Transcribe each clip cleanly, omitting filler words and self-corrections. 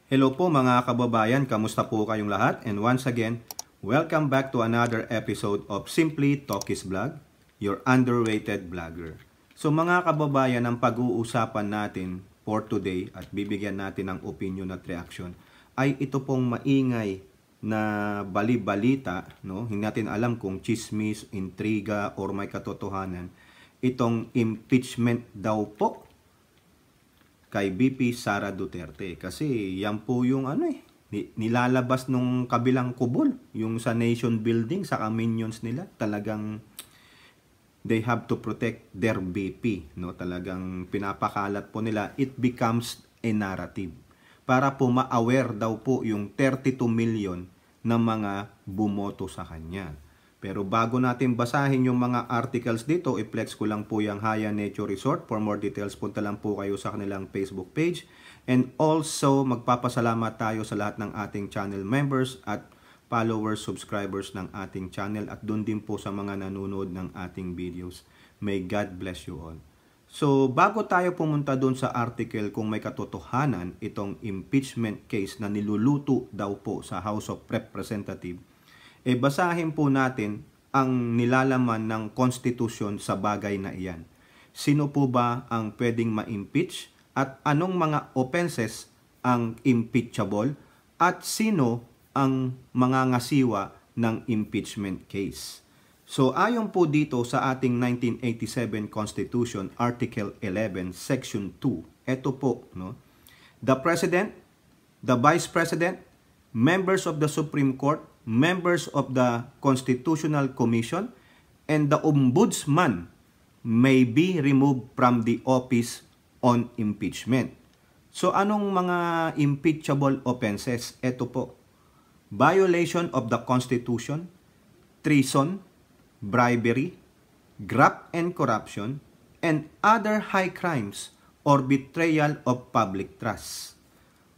Hello po mga kababayan, kamusta po kayong lahat? And once again, welcome back to another episode of Simply Talkies Vlog, your underrated vlogger. So mga kababayan, ang pag-uusapan natin for today at bibigyan natin ng opinion at reaction ay ito pong maingay na bali-balita, no? Hindi natin alam kung chismis, intriga, or may katotohanan. Itong impeachment daw po kay VP Sara Duterte. Kasi yan po yung nilalabas nung kabilang kubol. Yung sa nation building, sa minions nila. Talagang they have to protect their VP. No? Talagang pinapakalat po nila. It becomes a narrative. Para po ma-aware daw po yung 32 million na mga bumoto sa kanya. Pero bago natin basahin yung mga articles dito, i-flex ko lang po yung Haya Nature Resort. For more details, punta lang po kayo sa kanilang Facebook page. And also, magpapasalamat tayo sa lahat ng ating channel members at followers, subscribers ng ating channel. At doon din po sa mga nanonood ng ating videos. May God bless you all. So, bago tayo pumunta doon sa article kung may katotohanan itong impeachment case na niluluto daw po sa House of Representatives, basahin po natin ang nilalaman ng konstitusyon sa bagay na iyan. Sino po ba ang pwedeng ma-impeach at anong mga offenses ang impeachable at sino ang mga ngasiwa ng impeachment case. So ayon po dito sa ating 1987 Constitution, Article 11, Section 2, ito po, no? The President, the Vice President, members of the Supreme Court, members of the Constitutional Commission, and the Ombudsman may be removed from the office on impeachment. So anong mga impeachable offenses? Ito po. Violation of the Constitution, treason, bribery, graft and corruption, and other high crimes or betrayal of public trust.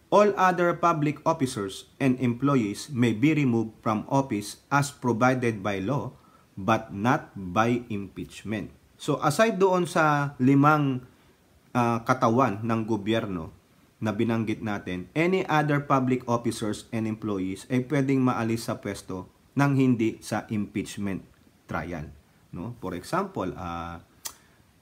All other public officers and employees may be removed from office as provided by law, but not by impeachment. So aside doon sa limang katawan ng gobyerno na binanggit natin, any other public officers and employees ay pwedeng maalis sa pwesto nang hindi sa impeachment trial. No? For example,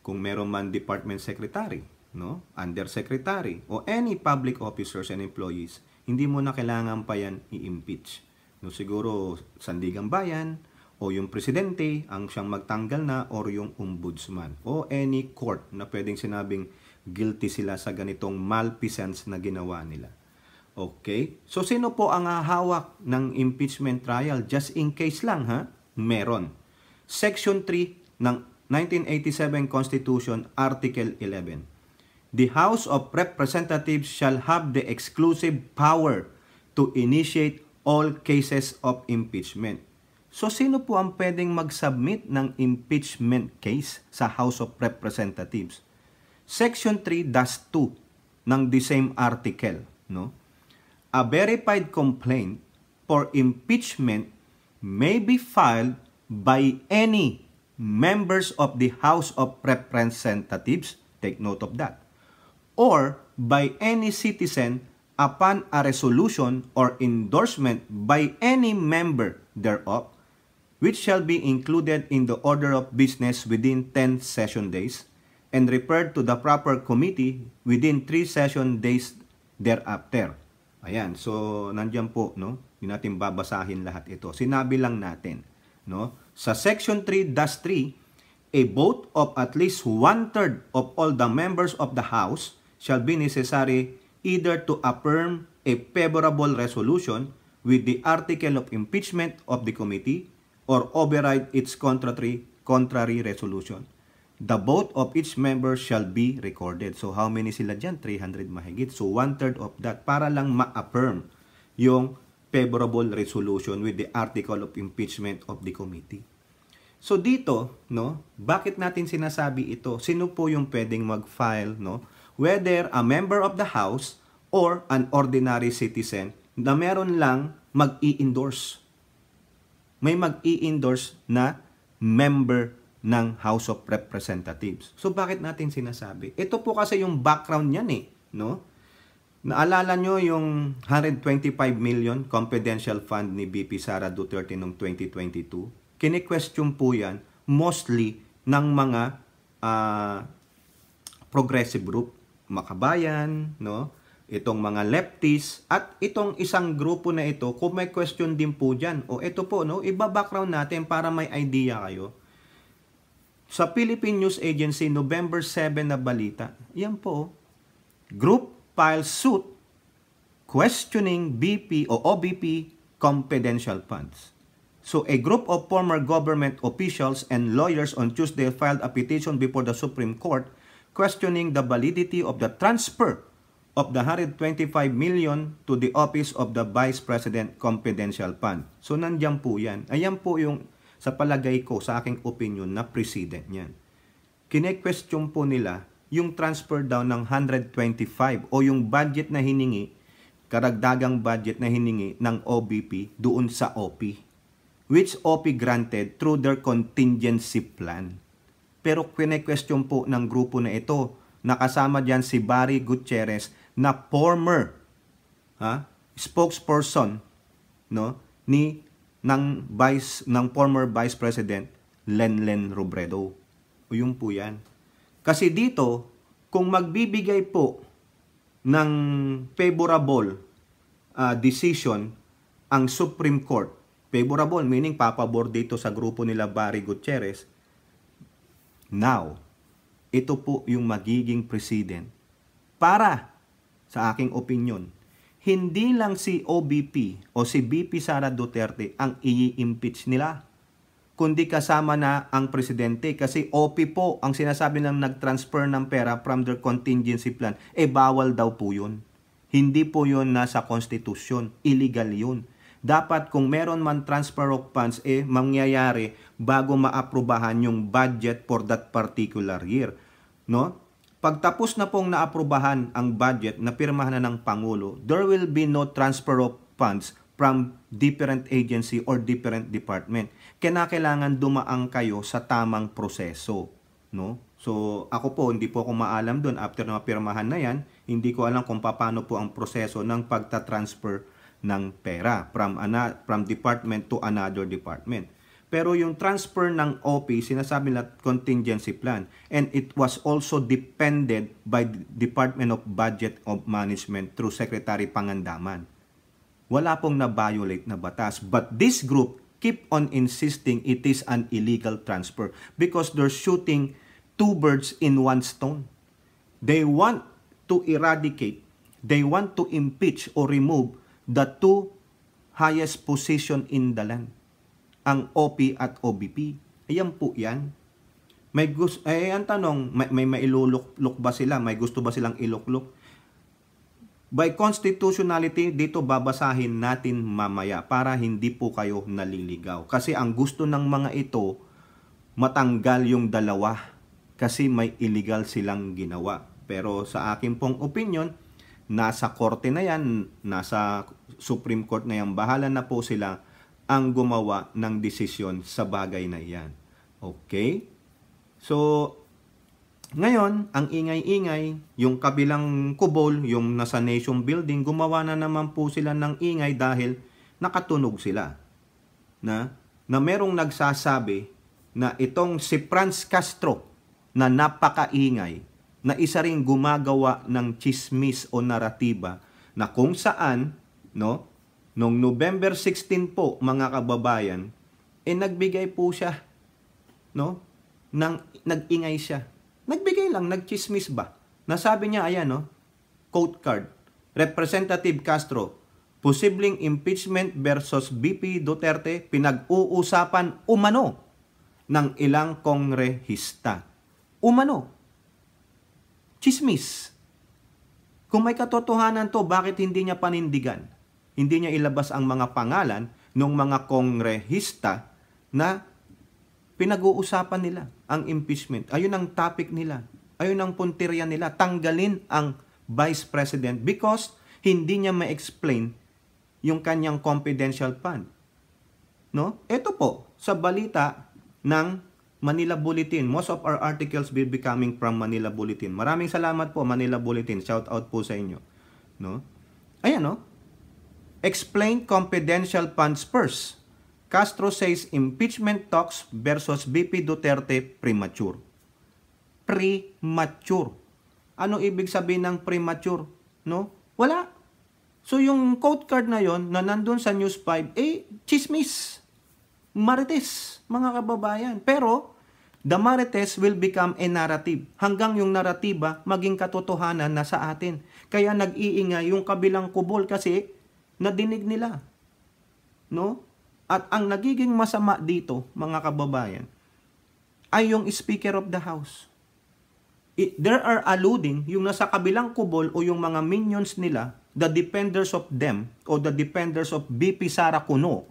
kung meron man department secretary, no, undersecretary, o any public officers and employees, hindi mo na kailangan pa yan i-impeach. No, siguro Sandigang Bayan o yung presidente ang siyang magtanggal na or yung ombudsman o any court na pwedeng sinabing guilty sila sa ganitong malfeasance na ginawa nila. Okay? So sino po ang hawak ng impeachment trial? Just in case lang, ha? Meron. Section 3 ng 1987 Constitution, Article 11. The House of Representatives shall have the exclusive power to initiate all cases of impeachment. So, sino po ang pwedeng mag-submit ng impeachment case sa House of Representatives? Section 3-2 ng the same article, no? A verified complaint for impeachment may be filed by any members of the House of Representatives, take note of that, or by any citizen upon a resolution or endorsement by any member thereof, which shall be included in the order of business within 10 session days, and referred to the proper committee within 3 session days thereafter. Ayan, so nandiyan po, no? Hindi natin babasahin lahat ito. Sinabi lang natin, no? Sa Section 3-3, a vote of at least 1/3 of all the members of the House shall be necessary either to affirm a favorable resolution with the article of impeachment of the committee or override its contrary resolution. The vote of each member shall be recorded. So how many sila dyan? 300 mahigit. So 1/3 of that para lang ma-affirm yung favorable resolution with the article of impeachment of the committee. So dito, no, bakit natin sinasabi ito? Sino po yung pwedeng mag-file, no? Whether a member of the House or an ordinary citizen na meron lang mag-i-endorse. May mag-i-endorse na member ng House of Representatives. So bakit natin sinasabi? Ito po kasi yung background niyan, no? Naalala nyo yung 125 million confidential fund ni BP Sara Duterte noong 2022? Kine-question po yan mostly ng mga progressive group, Makabayan, no? Itong mga leftists, at itong isang grupo na ito, kung may question din po dyan. O ito po, no? Iba-background natin para may idea kayo. Sa Philippine News Agency, November 7 na balita, yan po, group files suit questioning BP o OBP confidential funds. So, a group of former government officials and lawyers on Tuesday filed a petition before the Supreme Court questioning the validity of the transfer of the 125 million to the Office of the Vice President Confidential Fund. So, nandiyan po yan. Ayan po yung, sa palagay ko, sa aking opinion, na precedent yan. Kine-question po nila yung transfer daw ng 125 o yung budget na hiningi, karagdagang budget na hiningi ng OBP doon sa OP, which OP granted through their contingency plan. Pero kine-question po ng grupo na ito, nakasama dyan si Barry Gutierrez na former spokesperson, no, ng former Vice President Lenlen Robredo. O yun po yan. Kasi dito, kung magbibigay po ng favorable decision ang Supreme Court, favorable meaning papabor dito sa grupo nila Barry Gutierrez, now, ito po yung magiging precedent para, sa aking opinion, hindi lang si OBP o si BP Sara Duterte ang i-impeach nila, kundi kasama na ang presidente, kasi OP po ang sinasabi ng nag-transfer ng pera from their contingency plan, bawal daw po yun. Hindi po yun nasa konstitusyon, illegal yun. Dapat kung meron man transfer of funds, mangyayari bago maaprubahan yung budget for that particular year. No? Pagtapos na pong naaprubahan ang budget na pirmahan na ng Pangulo, there will be no transfer of funds from different agency or different department. Kailangan dumaan kayo sa tamang proseso, no? So, ako po, hindi po ako maalam doon after na mapirmahan na yan, hindi ko alam kung paano po ang proseso ng pagta-transfer ng pera from department to another department. Pero yung transfer ng OP, sinasabi na contingency plan, and it was also depended by Department of Budget of Management through Secretary Pangandaman. Wala pong na-violate na batas. But this group keep on insisting it is an illegal transfer because they're shooting two birds in one stone. They want to eradicate, they want to impeach or remove the two highest position in the land, ang OP at OBP. Ayan po yan. May gusto, ang tanong, may mailuluk ba sila? May gusto ba silang ilukluk? By constitutionality, dito babasahin natin mamaya para hindi po kayo naliligaw. Kasi ang gusto ng mga ito, matanggal yung dalawa kasi may illegal silang ginawa. Pero sa akin pong opinion, nasa korte na yan, nasa Supreme Court na yan, bahala na po sila ang gumawa ng desisyon sa bagay na yan. Okay? So, ngayon, ang ingay-ingay, yung kabilang kubol, yung nasa Nation Building, gumawa na naman po sila ng ingay dahil nakatunog sila. Na merong nagsasabi na itong si Franz Castro na napakaingay, na isa ring gumagawa ng chismis o naratiba na kung saan, no, noong November 16 po, mga kababayan, nagbigay po siya, no, nag-ingay siya. Nagbigay lang, nagchismis ba? Nasabi niya, ayan, no? Quote card. Representative Castro, posibleng impeachment versus BP Duterte, pinag-uusapan umano ng ilang kongrehista. Umano. Chismis. Kung may katotohanan to, bakit hindi niya panindigan? Hindi niya ilabas ang mga pangalan ng mga kongrehista na pinag-uusapan nila ang impeachment. Ayun ang topic nila. Ayun ang punteriya nila. Tanggalin ang Vice President because hindi niya ma-explain yung kanyang confidential fund. No? Ito po, sa balita ng Manila Bulletin. Most of our articles will be coming from Manila Bulletin. Maraming salamat po, Manila Bulletin. Shout out po sa inyo. No? Ayan, no? Explain confidential funds first. Castro says impeachment talks versus VP Duterte premature. Premature. Ano ibig sabihin ng premature? No? Wala. So yung quote card na yon na nandun sa News 5, chismis. Marites, mga kababayan. Pero, the marites will become a narrative. Hanggang yung naratiba, maging katotohanan na sa atin. Kaya nag-iingay yung kabilang kubol kasi nadinig nila. No? At ang nagiging masama dito, mga kababayan, ay yung Speaker of the House. There are alluding, yung nasa kabilang kubol o yung mga minions nila, the defenders of them, o the defenders of BP Sara Cuno,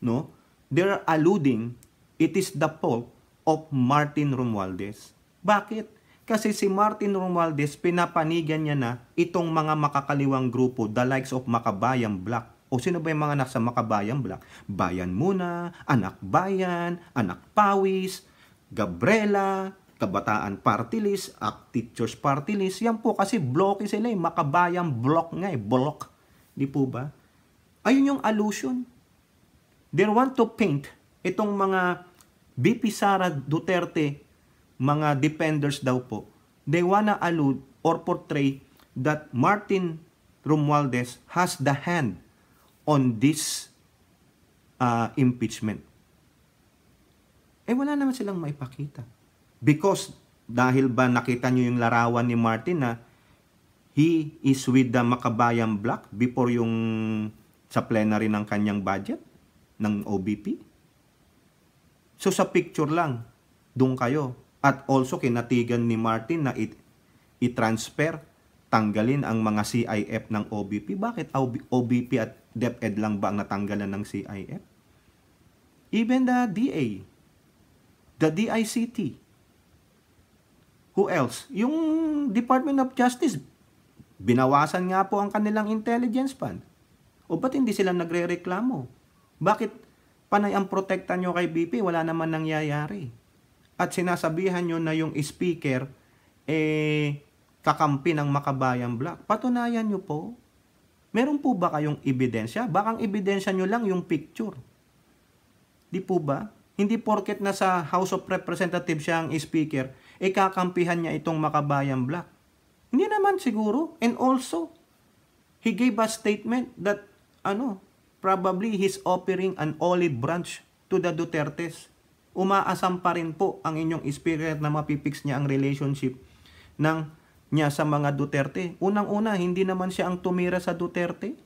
no? They're alluding, it is the fault of Martin Romualdez. Bakit? Kasi si Martin Romualdez, pinapanigan niya na itong mga makakaliwang grupo, the likes of Makabayang Black. O sino ba yung mga nasa Makabayang Black? Bayan Muna, Anak Bayan, Anak Pawis, Gabriela, Kabataan Party List, Act Teachers Party List. Yan po kasi bloke sila eh. Makabayang block nga eh. Block. Di po ba? Ayun yung allusion. They want to paint itong mga BP Sara Duterte, mga defenders daw po. They wanna allude or portray that Martin Romualdez has the hand on this impeachment. Wala naman silang maipakita. Because dahil ba nakita nyo yung larawan ni Martin na he is with the Makabayang Black before yung sa plenary ng kanyang budget ng OBP? So sa picture lang, doon kayo. At also kinatigan ni Martin na i-transfer, tanggalin ang mga CIF ng OBP. Bakit OBP at DepEd lang ba ang natanggalan ng CIF? Even the DA, the DICT, who else? Yung Department of Justice, binawasan nga po ang kanilang intelligence fund. O ba't hindi sila nagre-reklamo? Bakit panay ang protekta nyo kay BP? Wala naman nangyayari. At sinasabihan nyo na yung speaker, kakampi ng Makabayang Black. Patunayan nyo po. Meron po ba kayong ebidensya? Bakang ebidensya nyo lang yung picture. Di po ba? Hindi porket na sa House of Representatives siya ang speaker, kakampihan niya itong Makabayang Black. Hindi naman siguro. And also, he gave a statement that, probably he's offering an olive branch to the Dutertes. Umaasam pa rin po ang inyong speaker na mapipix niya ang relationship niya sa mga Duterte. Unang-una, hindi naman siya ang tumira sa Duterte.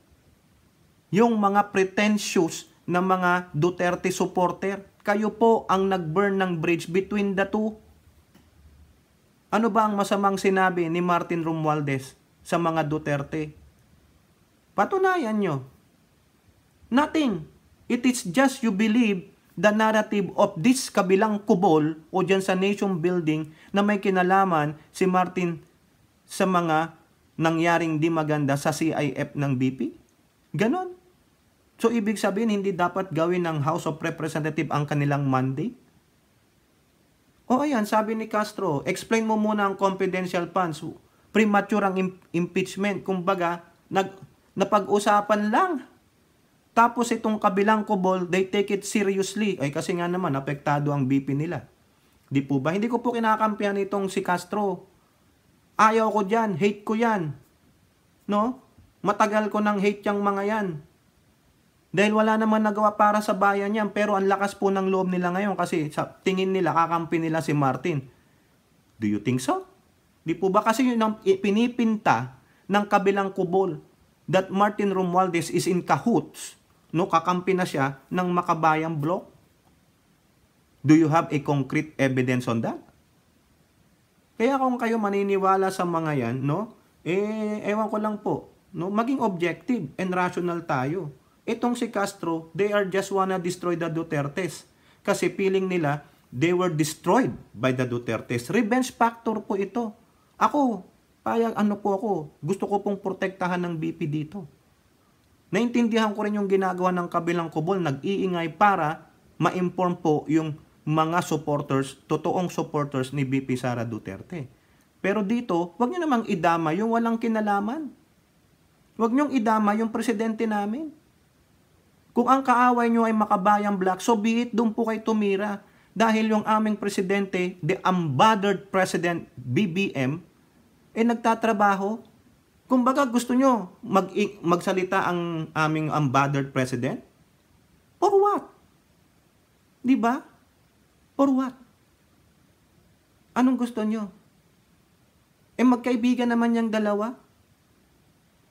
Yung mga pretentious na mga Duterte supporter, kayo po ang nag-burn ng bridge between the two. Ano ba ang masamang sinabi ni Martin Romualdez sa mga Duterte? Patunayan nyo. Nothing. It is just you believe the narrative of this kabilang kubol o dyan sa nation building na may kinalaman si Martin sa mga nangyaring di maganda sa CIF ng BP. Ganon. So, ibig sabihin, hindi dapat gawin ng House of Representatives ang kanilang mandate? O ayan, sabi ni Castro, explain mo muna ang confidential funds. Premature ang impeachment. Kumbaga, napag-usapan lang. Tapos itong kabilang kubol, they take it seriously. Kasi nga naman, apektado ang BP nila. Di po ba? Hindi ko po kinakampihan itong si Castro. Ayaw ko dyan, hate ko yan. No? Matagal ko nang hate yung mga yan. Dahil wala naman nagawa para sa bayan yan, pero ang lakas po ng loob nila ngayon kasi sa tingin nila, kakampi nila si Martin. Do you think so? Di po ba? Kasi yun ang pinipinta ng kabilang kubol that Martin Romualdez is in cahoots, no? Kakampi na siya ng Makabayang Bloc. Do you have a concrete evidence on that? Kaya kung kayo maniniwala sa mga yan, no? Ewan ko lang po, no? Maging objective and rational tayo. Itong si Castro, they are just wanna destroy the Dutertes. Kasi feeling nila, they were destroyed by the Dutertes. Revenge factor po ito. Ako, gusto ko pong protektahan ng BP dito. Naintindihan ko rin yung ginagawa ng kabilang kubol, nag-iingay para ma-inform po yung mga supporters, totoong supporters ni BP Sara Duterte. Pero dito, wag niyo namang idama yung walang kinalaman. Huwag niyong idama yung presidente namin. Kung ang kaaway niyo ay Makabayang Black, so be it, doon po kayo tumira. Dahil yung aming presidente, the unbothered President BBM, nagtatrabaho. Kumbaga gusto nyo magsalita ang aming unbothered president? For what? Di ba? For what? Anong gusto nyo? Magkaibigan naman yung dalawa.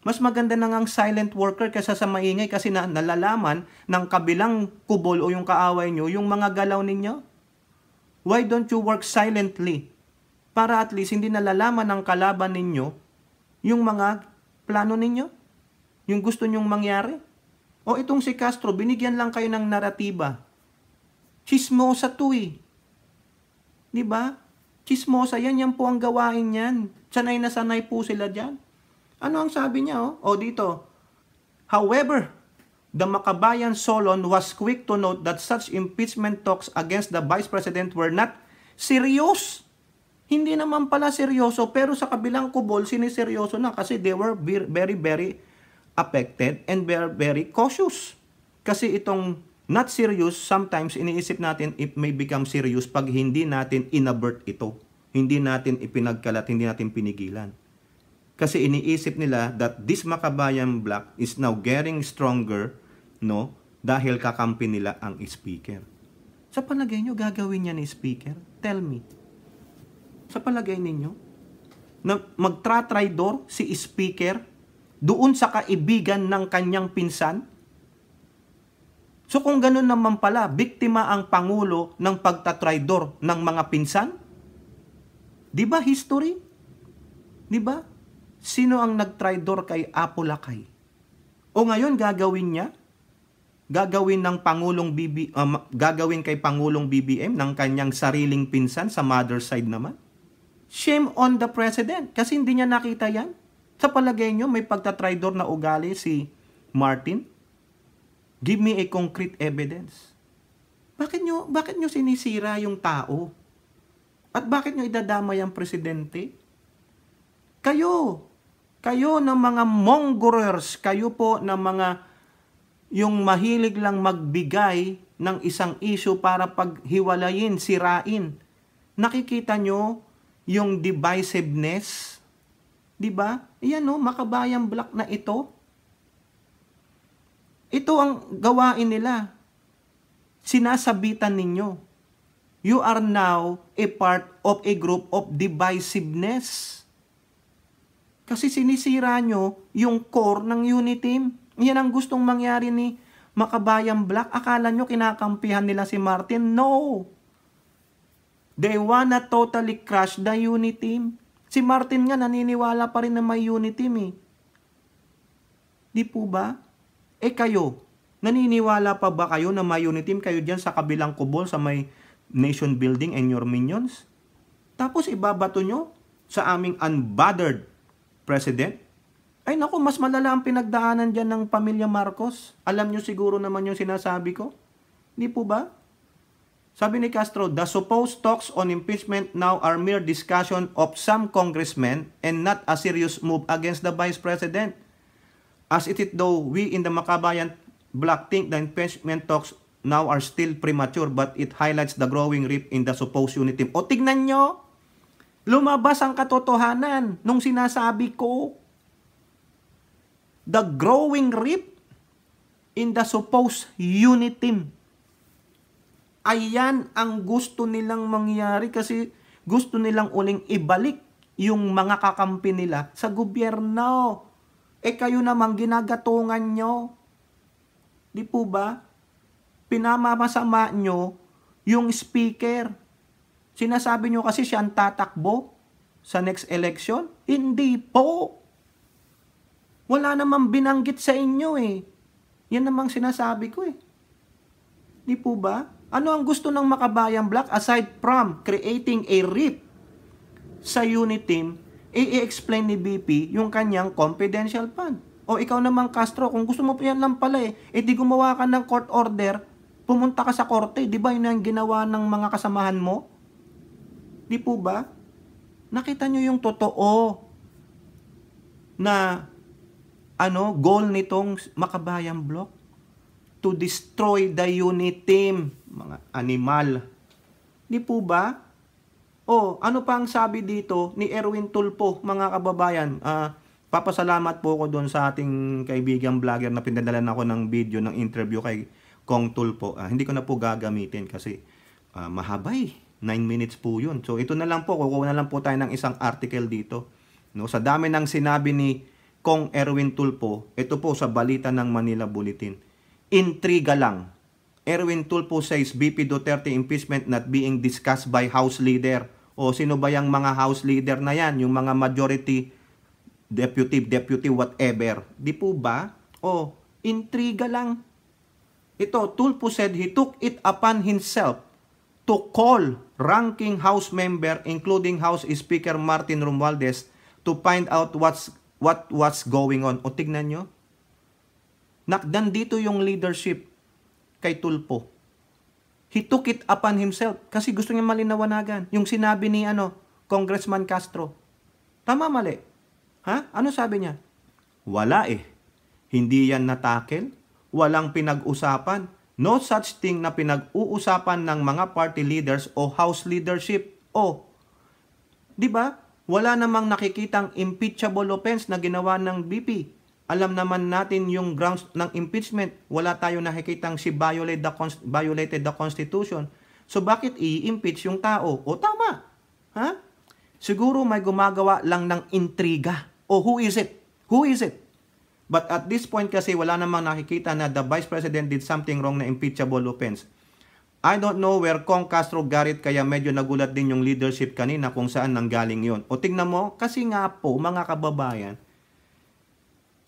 Mas maganda na ngang silent worker kaysa sa maingay kasi nalalaman ng kabilang kubol o yung kaaway nyo yung mga galaw ninyo. Why don't you work silently? Para at least hindi nalalaman ng kalaban ninyo yung mga plano ninyo. Yung gusto nyong mangyari. O itong si Castro, binigyan lang kayo ng naratiba. Chismosa to eh. Diba? Chismosa yan, yan po ang gawain yan. Sanay na sanay po sila dyan. Ano ang sabi niya? O dito. However, the Makabayan Solon was quick to note that such impeachment talks against the Vice President were not serious. Hindi naman pala seryoso, pero sa kabilang kubol, siniseryoso na kasi they were very, very affected and very cautious. Kasi itong not serious, sometimes iniisip natin it may become serious pag hindi natin inavert ito. Hindi natin ipinagkalat, hindi natin pinigilan. Kasi iniisip nila that this Makabayan Black is now getting stronger, no? Dahil kakampi nila ang speaker. Sa palagay nyo, gagawin niya ni speaker? Tell me. Sa palagay ninyo, na magtra-traidor si speaker doon sa kaibigan ng kanyang pinsan? So kung ganun naman pala, biktima ang Pangulo ng pagtatraidor ng mga pinsan? Di ba history? Di ba? Sino ang nagtraidor kay Apo Lakay? O ngayon gagawin niya? Gagawin ng gagawin kay Pangulong BBM ng kanyang sariling pinsan sa mother side naman? Shame on the president kasi hindi niya nakita yan. Sa palagay niyo may pagtatraidor na ugali si Martin? Give me a concrete evidence. Bakit nyo sinisira yung tao? At bakit nyo idadamay ang presidente? Kayo ng mga mongorers, kayo po ng mga yung mahilig lang magbigay ng isang issue para paghiwalayin, sirain. Nakikita nyo yung divisiveness? Diba? Iyan o, Makabayang Black na ito. Ito ang gawain nila. Sinasabitan ninyo. You are now a part of a group of divisiveness. Kasi sinisira nyo yung core ng Uniteam. Yan ang gustong mangyari ni Makabayang Black. Akala nyo kinakampihan nila si Martin? No! They wanna totally crush the Uniteam. Si Martin nga naniniwala pa rin na may Uniteam eh. Di po ba? Kayo, naniniwala pa ba kayo na may Uniteam kayo dyan sa kabilang kubol sa may nation building and your minions? Tapos ibabato nyo sa aming unbothered president? Ay naku, mas malala ang pinagdaanan dyan ng pamilya Marcos. Alam nyo siguro naman yung sinasabi ko. Di po ba? Sabi ni Castro, the supposed talks on impeachment now are mere discussion of some congressmen and not a serious move against the Vice President. As it is though we in the Makabayan Black think the impeachment talks now are still premature but it highlights the growing rift in the supposed Uniteam. O tignan nyo, lumabas ang katotohanan nung sinasabi ko. The growing rift in the supposed Uniteam. Ayan ang gusto nilang mangyari kasi gusto nilang uling ibalik yung mga kakampi nila sa gobyerno. Kayo namang ginagatungan nyo. Di po ba? Pinamamasama nyo yung speaker. Sinasabi nyo kasi siya ang tatakbo sa next election? Hindi po. Wala namang binanggit sa inyo eh. Yan namang sinasabi ko eh. Di po ba? Ano ang gusto ng Makabayang Black aside from creating a rift sa Uniteam, i-explain ni BP yung kanyang confidential fund. O ikaw naman Castro, kung gusto mo pa yan lang pala di gumawa ka ng court order, pumunta ka sa korte, di ba yun ang ginawa ng mga kasamahan mo? Di po ba? Nakita nyo yung totoo na goal nitong Makabayan Bloc? To destroy the unit team, mga animal. Di po ba? Ano pa ang sabi dito ni Erwin Tulfo, mga kababayan? Papasalamat po ako doon sa ating kaibigang vlogger na pinadalan ako ng video ng interview kay Kong Tulfo. Hindi ko na po gagamitin kasi mahabay. 9 minutes po yun. So ito na lang po, kukuha na lang po tayo ng isang article dito. No, sa dami ng sinabi ni Kong Erwin Tulfo, ito po sa balita ng Manila Bulletin. Intriga lang. Erwin Tulfo says BP Duterte impeachment not being discussed by House leader. Sino ba yung mga House leader na yan? Yung mga majority, deputy, whatever. Di po ba? Intriga lang. Ito, Tulfo said he took it upon himself to call ranking House member, including House Speaker Martin Romualdez, to find out what was going on. Tignan nyo. Nandito yung leadership kay Tulfo. He took it upon himself kasi gusto niya malinawanagan. Yung sinabi ni Congressman Castro. Tama, mali? Ano sabi niya? Wala Hindi yan natakel. Walang pinag-usapan. No such thing na pinag-uusapan ng mga party leaders o house leadership. Di ba? Wala namang nakikitang impeachable offense na ginawa ng BP. Alam naman natin yung grounds ng impeachment. Wala tayo nakikitang violated the Constitution. So bakit i-impeach yung tao? Tama. Siguro may gumagawa lang ng intriga. Who is it? Who is it? But at this point kasi wala namang nakikita na the Vice President did something wrong na impeachable offense. I don't know where Kong Castro got it, kaya medyo nagulat din yung leadership kanina kung saan nanggaling yun. Tingnan mo, kasi nga po mga kababayan,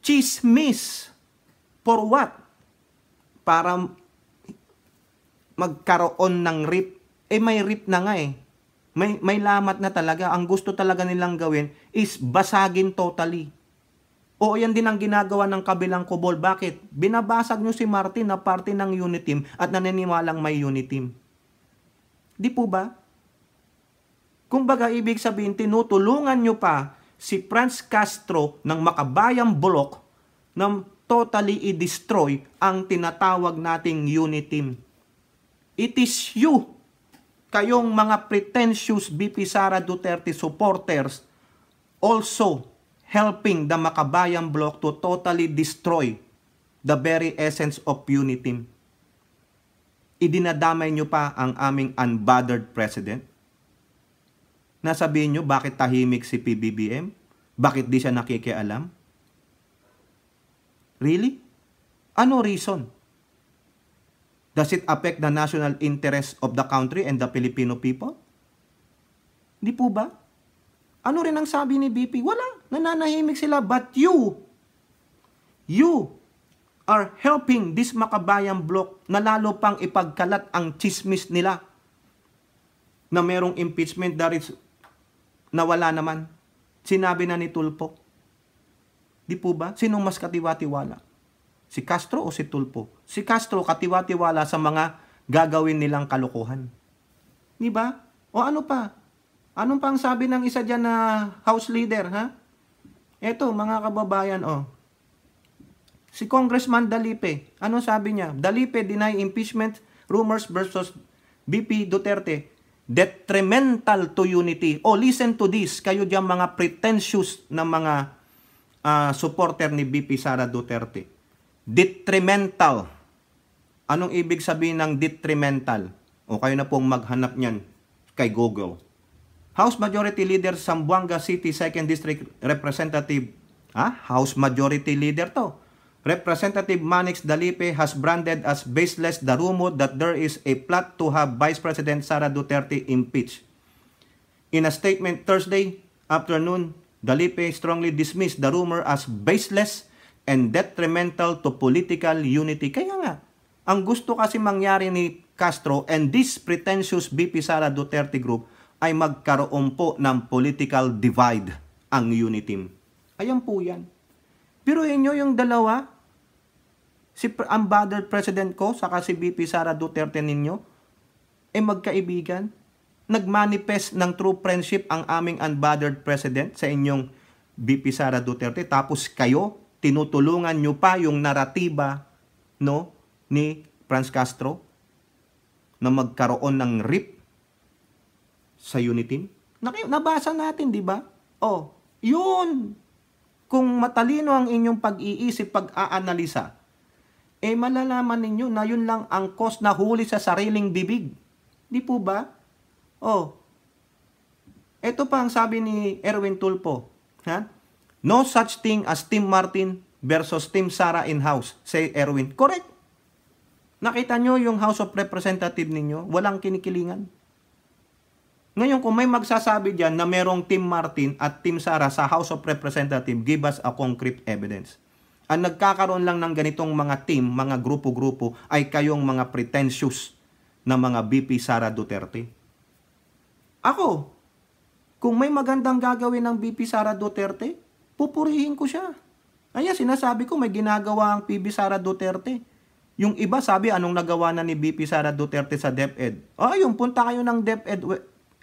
chismis. For what? Para magkaroon ng rip. May rip na nga May lamat na talaga. Ang gusto talaga nilang gawin is basagin totally. Yan din ang ginagawa ng kabilang kubol. Bakit? Binabasag nyo si Martin na parte ng unit team at naniniwalang may unit team. Di po ba? Kumbaga, ibig sabihin, tinutulungan nyo pa si Franz Castro ng Makabayan Bloc na totally i-destroy ang tinatawag nating unit team. It is you, kayong mga pretentious BP Sara Duterte supporters, also helping the Makabayan Bloc to totally destroy the very essence of unit team. Idinadamay nyo pa ang aming unbothered president? Nasabihin nyo bakit tahimik si PBBM? Bakit di siya nakikialam? Really? Ano reason? Does it affect the national interest of the country and the Filipino people? Di po ba? Ano rin ang sabi ni BP? Wala. Nananahimik sila. But you are helping this Makabayan Bloc na lalo pang ipagkalat ang chismis nila na merong impeachment na wala naman. Sinabi na ni Tulfo. Di po ba? Sinong mas katiwa-tiwala? Si Castro o si Tulfo? Si Castro katiwa-tiwala sa mga gagawin nilang kalokohan. Di ba? Ano pa? Anong pang sabi ng isa dyan na house leader, Eto, mga kababayan, Si Congressman Dalipe, ano sabi niya? Dalipe deny impeachment rumors versus BP Duterte. Detrimental to unity. Listen to this. Kayo dyan mga pretentious na mga supporter ni BP Sara Duterte. Detrimental. Anong ibig sabihin ng detrimental? Kayo na pong maghanap niyan kay Google. House Majority Leader Zamboanga City 2nd District Representative. House Majority Leader to. Representative Manix Dalipe has branded as baseless the rumor that there is a plot to have Vice President Sara Duterte impeached. In a statement Thursday afternoon, Dalipe strongly dismissed the rumor as baseless and detrimental to political unity. Kaya nga, ang gusto kasi mangyari ni Castro and this pretentious BP Sara Duterte group ay magkaroon po ng political divide ang unity team. Ayan po yan. Pero inyo yung dalawa, si unbothered president ko, saka si BP Sara Duterte ninyo, magkaibigan. Nagmanifest ng true friendship ang aming unbothered president sa inyong BP Sara Duterte. Tapos kayo, tinutulungan nyo pa yung naratiba, no, ni Franz Castro na magkaroon ng RIP sa Unitim. Nabasa natin, di ba? Oh, yun. Kung matalino ang inyong pag-iisip, pag-aanalisa, malalaman ninyo na yun lang ang cause na huli sa sariling bibig. Di po ba? Oh, ito pa ang sabi ni Erwin Tulfo. Ha? No such thing as Team Martin versus Team Sara in-house, say Erwin. Correct. Nakita nyo yung House of Representatives ninyo? Walang kinikilingan. Ngayon, kung may magsasabi dyan na merong Team Martin at Team Sara sa House of Representatives, give us a concrete evidence. Ang nagkakaroon lang ng ganitong mga team, mga grupo-grupo, ay kayong mga pretentious na mga BP Sara Duterte. Ako, kung may magandang gagawin ng BP Sara Duterte, pupurihin ko siya. Ayan, sinasabi ko, may ginagawa ang PB Sara Duterte. Yung iba sabi, anong nagawa na ni BP Sara Duterte sa DepEd? Yung punta kayo ng DepEd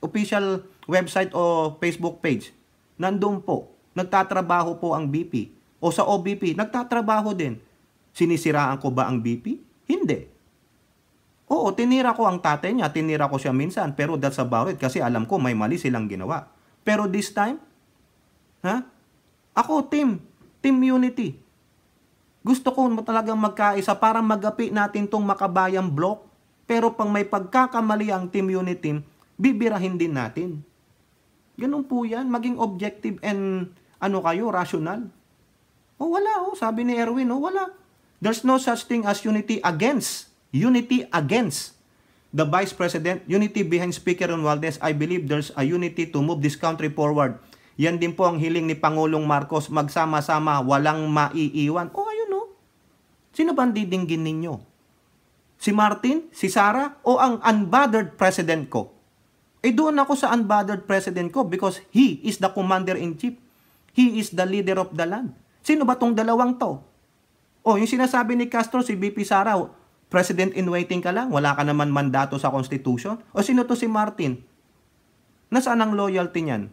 official website o Facebook page. Nandun po. Nagtatrabaho po ang BP. O sa OBP, nagtatrabaho din. Sinisiraan ko ba ang BP? Hindi. Oo, tinira ko ang tatay niya. Tinira ko siya minsan. Pero that's about it. Kasi alam ko may mali silang ginawa. Pero this time, ako, team unity. Gusto ko talagang magkaisa para magapi natin tong makabayang block. Pero pang may pagkakamali ang team unity, bibirahin din natin. Ganun po yan. Maging objective and rational. Wala. Sabi ni Erwin, wala. There's no such thing as unity against. Unity against the Vice President. Unity behind Speaker Romualdez. I believe there's a unity to move this country forward. Yan din po ang hiling ni Pangulong Marcos. Magsama-sama, walang maiiwan. Ayun. Sino ba ang didinggin ninyo? Si Martin? Si Sara? O ang unbothered president ko? Doon ako sa unbothered president ko because he is the commander-in-chief. He is the leader of the land. Sino ba tong dalawang to? Yung sinasabi ni Castro, si BP Sara, president-in-waiting ka lang, wala ka naman mandato sa Constitution. O sino to si Martin? Nasaan ang loyalty niyan?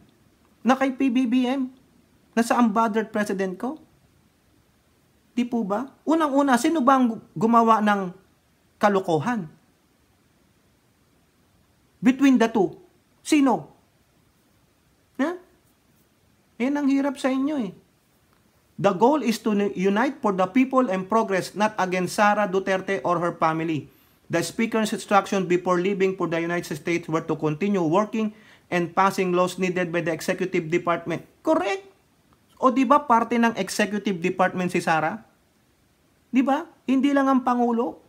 Na kay PBBM? Nasa unbothered president ko? Di po ba? Unang-una, sino ba ang gumawa ng kalokohan? Between the two. Sino? Yan ang hirap sa inyo eh. The goal is to unite for the people and progress, not against Sara Duterte or her family. The Speaker's instruction before leaving for the United States were to continue working and passing laws needed by the Executive Department. Correct? O di ba parte ng Executive Department si Sara? Di ba? Hindi lang ang Pangulo.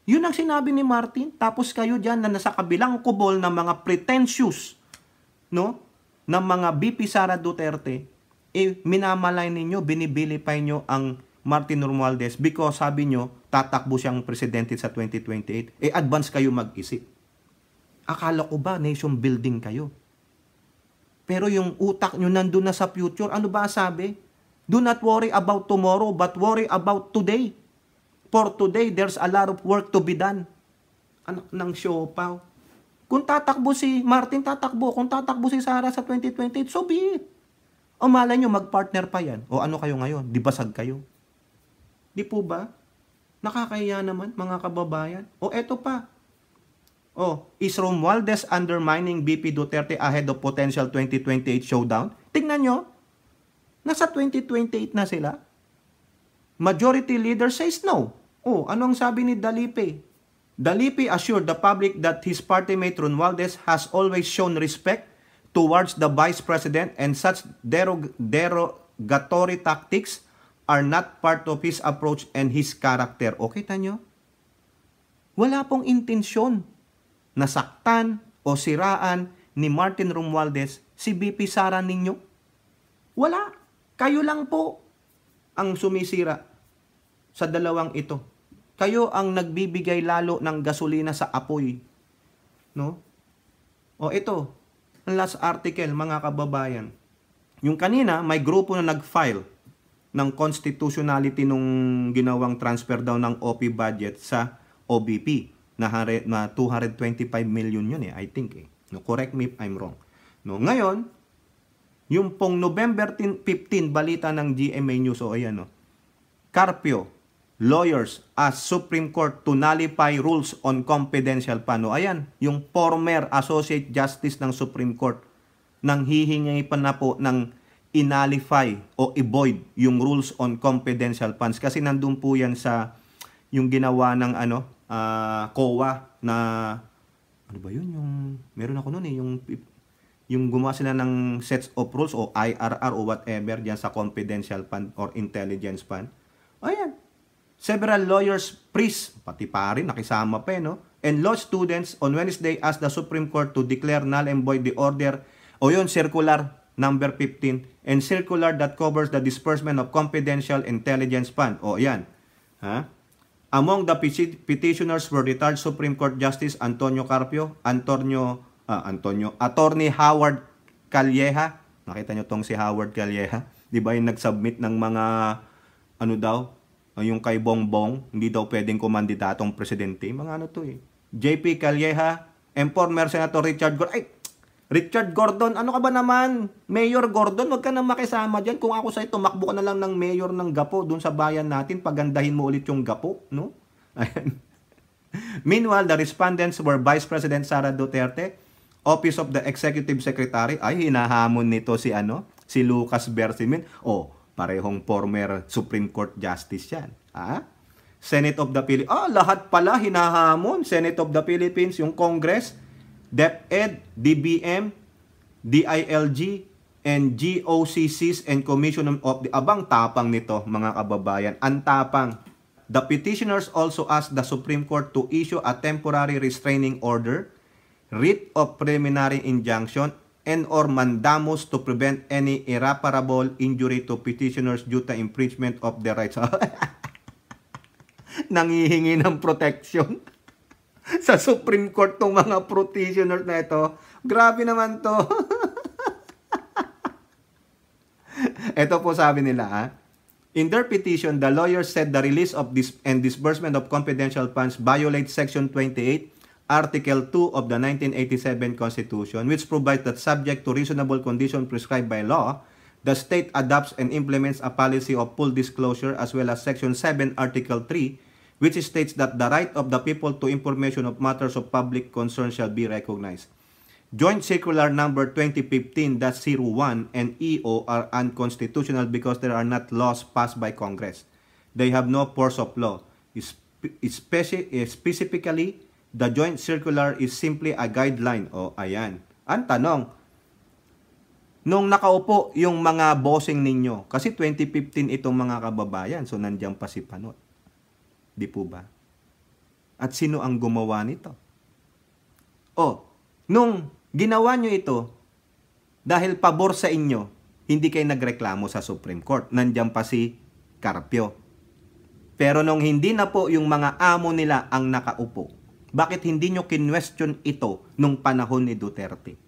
Yun ang sinabi ni Martin. Tapos kayo dyan na nasa kabilang kubol ng mga pretentious, no? Ng mga BP Sara Duterte, minamalay ninyo, binibilipay nyo ang Martin Romualdez because sabi nyo, tatakbo siyang presidente sa 2028. Advance kayo mag-isip. Akala ko ba nation building kayo? Pero yung utak nyo nandun na sa future. Ano ba sabi? Do not worry about tomorrow, but worry about today. For today, there's a lot of work to be done. Anak ng siopaw. Kung tatakbo si Martin, tatakbo. Kung tatakbo si Sara sa 2028, so be it. O malay nyo, mag-partner pa yan. O ano kayo ngayon? Di basag kayo? Di po ba? Nakakahiya naman, mga kababayan. O eto pa. Is Romualdez undermining BP Duterte ahead of potential 2028 showdown? Tingnan nyo. Nasa 2028 na sila. Majority leader says no. Ano ang sabi ni Dalipe? Dalipe assured the public that his party mate Romualdez has always shown respect towards the Vice President and such derogatory tactics are not part of his approach and his character. Okay, tanyo? Wala pong intensyon na saktan o siraan ni Martin Romualdez si BP Sara ninyo. Wala. Kayo lang po ang sumisira sa dalawang ito. Kayo ang nagbibigay lalo ng gasolina sa apoy. No? Ito, ang last article, mga kababayan. Yung kanina, may grupo na nag-file ng constitutionality nung ginawang transfer daw ng OP budget sa OBP na 225 million yun I think No, correct me if I'm wrong. No, ngayon, Yung pong November 15, balita ng GMA News, o ayan o. Carpio, lawyers ask Supreme Court to nullify rules on confidential fund. O ayan, yung former Associate Justice ng Supreme Court nang hihingi pa na po ng inalify o i-void yung rules on confidential funds. Kasi nandun po yan sa yung ginawa ng COA na, ano ba yun? Meron ako noon yung gumawa sila ng sets of rules o IRR o whatever dyan sa confidential fund or intelligence fund. Ayan. Several lawyers, priests, pati pa rin, nakisama pa no? And law students on Wednesday asked the Supreme Court to declare null and void the order o yun, circular number 15 and circular that covers the disbursement of confidential intelligence fund. O yan. Ha? Among the petitioners were retired Supreme Court Justice Antonio Carpio, Attorney Howard Calleja. Nakita nyo tong si Howard Calleja? Di ba yung nag-submit ng mga, yung kay Bongbong, hindi daw pwedeng kumandidatong presidente. Mga JP Calleja, and former Senator Richard Gordon. Ay, Richard Gordon, ano ka ba naman? Mayor Gordon, wag ka na makisama dyan. Kung ako sa'yo, tumakbo ka na lang ng mayor ng Gapo dun sa bayan natin, pagandahin mo ulit yung Gapo, no? Ayan. Meanwhile, the respondents were Vice President Sara Duterte, Office of the Executive Secretary, ay hinahamon nito si Lucas Bersamin. Parehong former Supreme Court Justice yan. Senate of the Philippines. Lahat pala hinahamon. Senate of the Philippines, yung Congress, DepEd, DBM, DILG, and GOCCs and Commission of the... Abang tapang nito, mga kababayan. Ang tapang. The petitioners also asked the Supreme Court to issue a temporary restraining order, writ of preliminary injunction, and or mandamus to prevent any irreparable injury to petitioners due to infringement of their rights. Nangihingi ng protection sa Supreme Court tong mga petitioners na ito. Grabe naman to. Ito po sabi nila, in their petition, the lawyers said the release of and disbursement of confidential funds violates Section 28, Article 2 of the 1987 Constitution, which provides that subject to reasonable conditions prescribed by law, the state adopts and implements a policy of full disclosure, as well as Section 7, Article 3, which states that the right of the people to information of matters of public concern shall be recognized. Joint Circular Number 2015-01 and EO are unconstitutional because there are not laws passed by Congress. They have no force of law. Specifically, the Joint Circular is simply a guideline. Ayan. Ang tanong, nung nakaupo yung mga bossing ninyo, kasi 2015 itong mga kababayan, so nandiyan pa si Panot. Di po ba? At sino ang gumawa nito? Nung ginawa nyo ito, dahil pabor sa inyo, hindi kayo nagreklamo sa Supreme Court. Nandiyan pa si Carpio. Pero nung hindi na po yung mga amo nila ang nakaupo, bakit hindi nyo kinwestiyon ito nung panahon ni Duterte?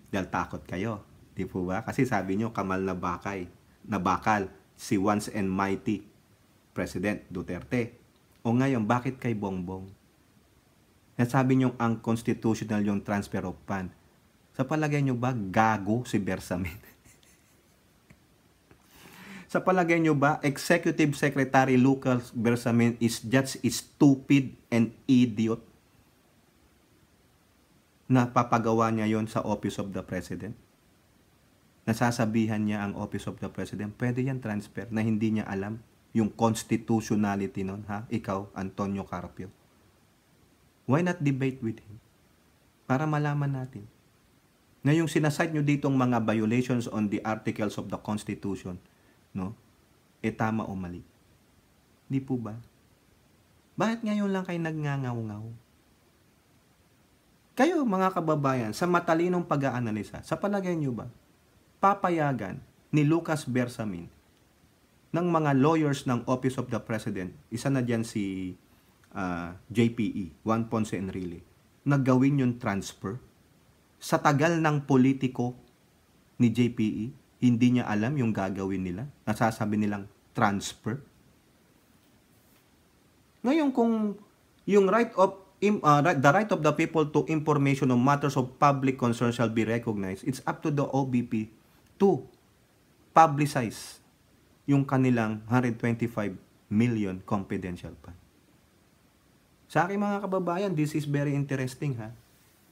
Dahil takot kayo. Di po ba? Kasi sabi nyo, kamal na bakal, si once and mighty President Duterte. O ngayon, bakit kay Bongbong? Nasabi nyo ang constitutional yung transfer of fund. Sa palagay nyo ba, gago si Bersamin? Sa palagay nyo ba, Executive Secretary Lucas Bersamin is just stupid and idiot? Napapagawa niya yon sa Office of the President? Nasasabihan niya ang Office of the President, pwede yan transfer na hindi niya alam yung constitutionality nun, ha? Ikaw, Antonio Carpio. Why not debate with him? Para malaman natin na yung sinasite nyo ditong mga violations on the articles of the Constitution, no? Tama o mali. Di po ba? Bakit ngayon lang kayo nagngangaw-ngaw? Kayo, mga kababayan, sa matalinong pag-aanalisa, sa palagay nyo ba, papayagan ni Lucas Bersamin ng mga lawyers ng Office of the President, isa na dyan si JPE, Juan Ponce Enrile, na gawin yung transfer? Sa tagal ng politiko ni JPE, hindi niya alam yung gagawin nila. Nasasabi nilang transfer. Ngayon kung yung right of the right of the people to information on matters of public concern shall be recognized. It's up to the OBP to publicize yung kanilang 125 million confidential fund. Sa akin mga kababayan, this is very interesting ha.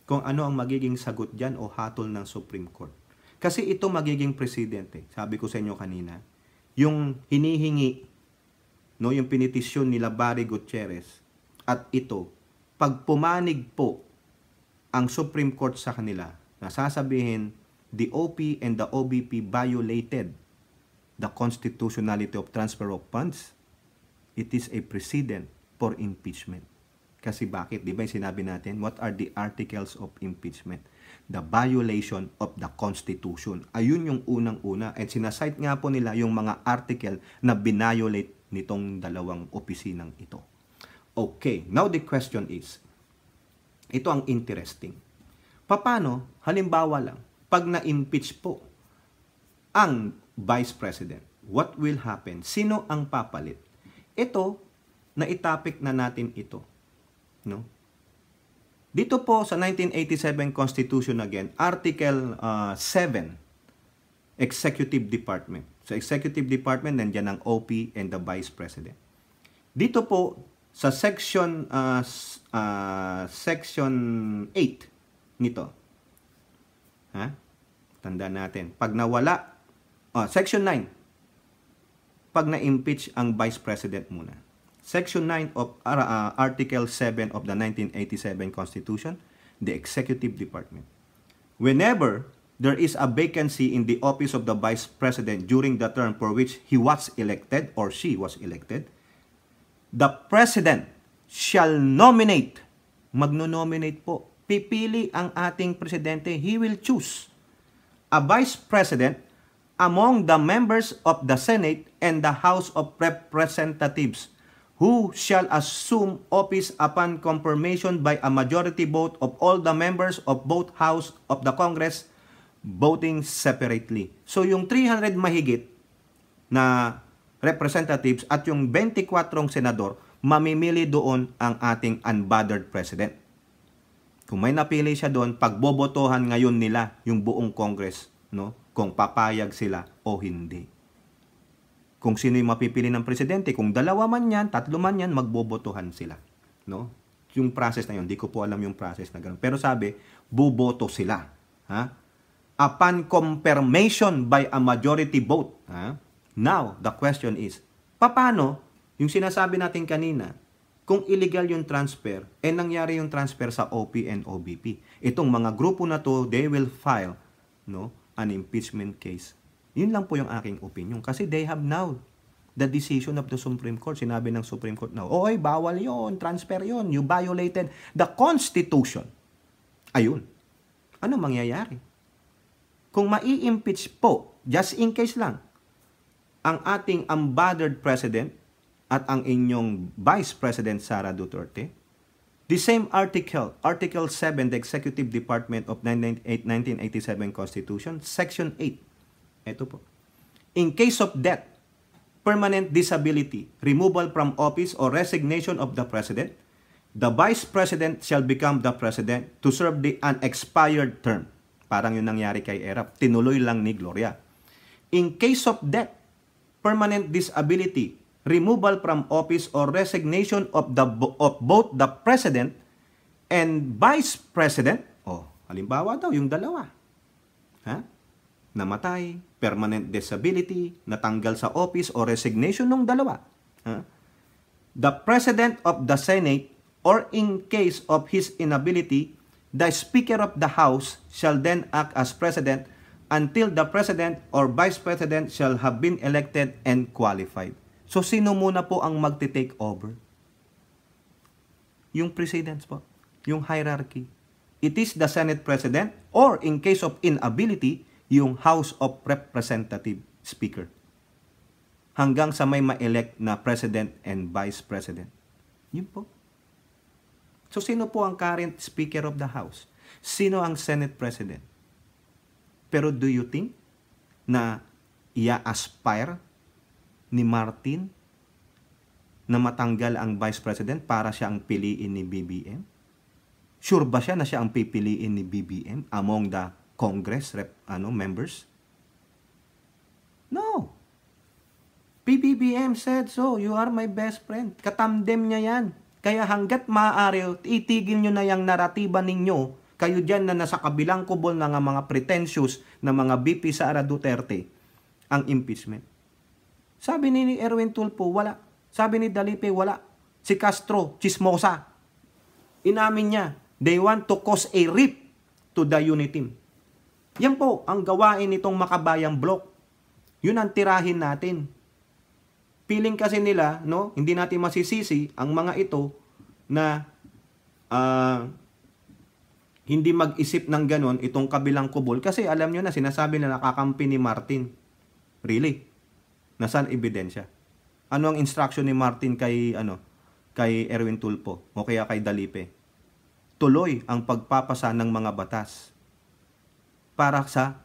Kung ano ang magiging sagot dyan o hatol ng Supreme Court. Kasi ito magiging presidente. Sabi ko sa inyo kanina, yung hinihingi, no, yung pinitisyon nila Barry Gutierrez, at ito, pag pumanig po ang Supreme Court sa kanila, nasasabihin, the OP and the OBP violated the constitutionality of transfer of funds, it is a precedent for impeachment. Kasi bakit? Di ba yung sinabi natin, what are the articles of impeachment? The violation of the Constitution. Ayun yung unang-una. At sinasite nga po nila yung mga article na binayolate nitong dalawang opisinang ito. Okay, now the question is, ito ang interesting. Paano, halimbawa lang, pag na-impeach po ang Vice President, what will happen? Sino ang papalit? Ito, na-topic na natin ito. No? Dito po sa 1987 Constitution again, Article 7, Executive Department. Sa Executive Department, nandiyan ang OP and the Vice President. Dito po, sa Section 8 nito, ha? Tanda natin. Pag nawala, Section 9, pag na-impeach ang Vice President muna. Section 9 of Article 7 of the 1987 Constitution, the Executive Department. Whenever there is a vacancy in the office of the Vice President during the term for which he was elected or she was elected, the President shall nominate, magno-nominate po, pipili ang ating Presidente, he will choose a Vice President among the members of the Senate and the House of Representatives who shall assume office upon confirmation by a majority vote of all the members of both House of the Congress voting separately. So yung 300 mahigit na representatives at yung 24 senador, mamimili doon ang ating unbothered president. Kung may napili siya doon, pagbobotohan ngayon nila yung buong Congress, no? Kung papayag sila o hindi. Kung sino yung mapipili ng presidente, kung dalawa man yan, tatlo man yan, magbobotohan sila. No? Yung process na yun, di ko po alam yung process na gano'n. Pero sabi, buboto sila. Ha? Upon confirmation by a majority vote. Ha? Now, the question is, paano yung sinasabi natin kanina, kung illegal yung transfer, nangyari yung transfer sa OP and OBP. Itong mga grupo na to, they will file an impeachment case. Yun lang po yung aking opinion. Kasi they have now the decision of the Supreme Court. Sinabi ng Supreme Court now, oy, bawal yun, transfer yun. You violated the Constitution. Ayun. Ano mangyayari? Kung mai-impeach po, just in case lang, ang ating unbothered President at ang inyong Vice President Sara Duterte, the same article, Article 7, the Executive Department of 1987 Constitution, Section 8, ito po. In case of death, permanent disability, removal from office or resignation of the President, the Vice President shall become the President to serve the unexpired term. Parang yung nangyari kay Erap. Tinuloy lang ni Gloria. In case of death, permanent disability, removal from office or resignation of both the President and Vice President, halimbawa daw yung dalawa. Ha? Namatay, permanent disability, natanggal sa office o resignation ng dalawa. The President of the Senate or in case of his inability, the Speaker of the House shall then act as President until the President or Vice President shall have been elected and qualified. So sino muna po ang magti-take over? Yung presidents po, yung hierarchy. It is the Senate President or in case of inability, yung House of Representative Speaker. Hanggang sa may ma-elect na President and Vice President. Yun po. So, sino po ang current Speaker of the House? Sino ang Senate President? Pero do you think na ia-aspire ni Martin na matanggal ang Vice President para siya ang piliin ni BBM? Sure ba siya na siya ang pipiliin ni BBM among the Congress members? No. PBBM said so, you are my best friend. Katamdem niya yan. Kaya hanggat maaari, itigil nyo na yung naratiba ninyo, kayo dyan na nasa kabilang kubol ng mga pretentious na mga BP Sara Duterte, ang impeachment. Sabi ni Erwin Tulfo, wala. Sabi ni Dalipe, wala. Si Castro, chismosa. Inamin niya, they want to cause a rift to the unity. Yan po ang gawain nitong makabayang block. Yun ang tirahin natin. Feeling kasi nila, no, hindi natin masisisi ang mga ito na hindi mag-isip ng ganon itong kabilang kubol kasi alam nyo na sinasabi na nakakampi ni Martin. Really? Nasaan ebidensya? Ano ang instruction ni Martin kay Erwin Tulfo o kaya kay Dalipe? Tuloy ang pagpapasa ng mga batas para sa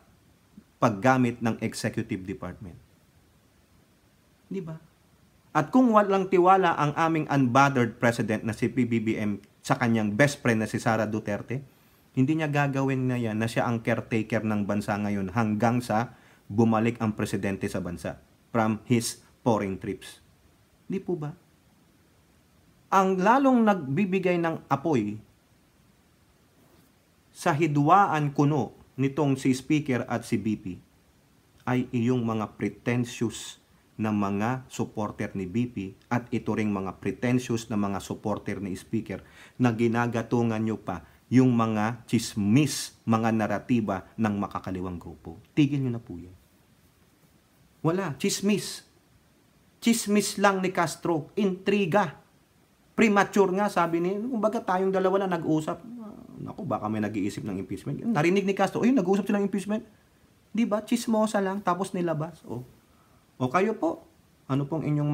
paggamit ng executive department. Di ba? At kung walang tiwala ang aming unbothered president na si PBBM sa kanyang best friend na si Sara Duterte, hindi niya gagawin na yan na siya ang caretaker ng bansa ngayon hanggang sa bumalik ang presidente sa bansa from his foreign trips. Di po ba? Ang lalong nagbibigay ng apoy sa hidwaan kuno nitong si Speaker at si BP ay iyong mga pretentious na mga supporter ni BP at ito ring mga pretentious na mga supporter ni Speaker na ginagatungan nyo pa yung mga chismis, mga naratiba ng makakaliwang grupo. Tigil nyo na po yan. Wala, chismis. Chismis lang ni Castro. Intriga. Premature nga, sabi ni, kumbaga tayong dalawa na nag-usap. Naku, baka may nag-iisip ng impeachment. Narinig ni Castro, nag-usap sila ng impeachment. Di ba? Chismosa lang, tapos nilabas. O kayo po, ano pong inyong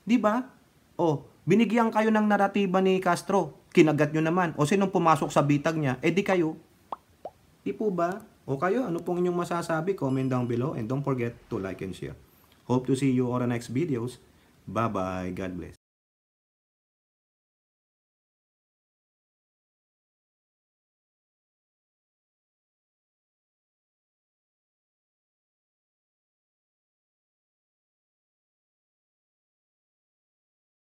di ba? Binigyan kayo ng naratiba ni Castro, kinagat nyo naman. O sinong pumasok sa bitag niya, di kayo. Di po ba? O kayo, ano pong inyong masasabi? Comment down below and don't forget to like and share. Hope to see you on the next videos. Bye-bye. God bless.